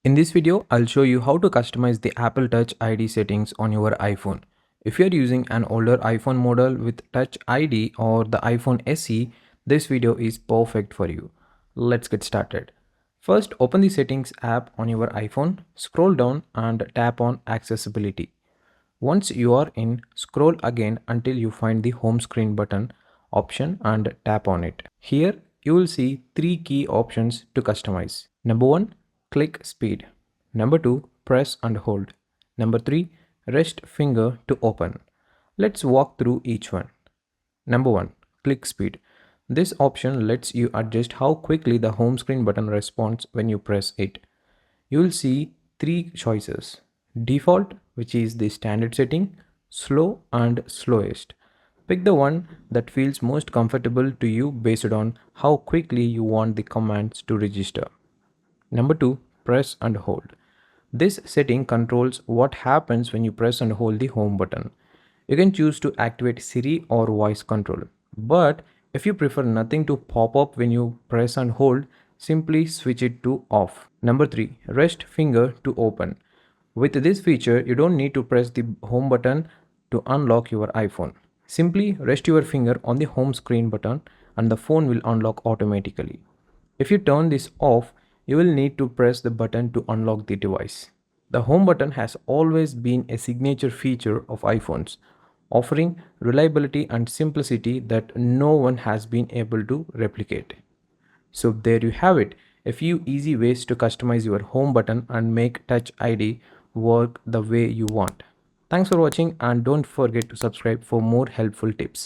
In this video, I'll show you how to customize the Apple Touch ID settings on your iPhone. If you're using an older iPhone model with Touch ID or the iPhone SE, this video is perfect for you. Let's get started. First, open the Settings app on your iPhone, scroll down and tap on Accessibility. Once you are in, scroll again until you find the home screen button option and tap on it. Here you will see three key options to customize. Number 1, click speed. Number 2, press and hold. Number 3, rest finger to open. Let's walk through each one. Number 1, click speed. This option lets you adjust how quickly the home screen button responds when you press it. You will see three choices: default, which is the standard setting, slow and slowest. Pick the one that feels most comfortable to you based on how quickly you want the commands to register. Number 2, press and hold. This setting controls what happens when you press and hold the home button. You can choose to activate Siri or voice control. But if you prefer nothing to pop up when you press and hold, simply switch it to off. Number 3, rest finger to open. With this feature, you don't need to press the home button to unlock your iPhone. Simply rest your finger on the home screen button and the phone will unlock automatically. If you turn this off, you will need to press the button to unlock the device. The home button has always been a signature feature of iPhones, offering reliability and simplicity that no one has been able to replicate. So there you have it, a few easy ways to customize your home button and make Touch ID work the way you want. Thanks for watching and don't forget to subscribe for more helpful tips.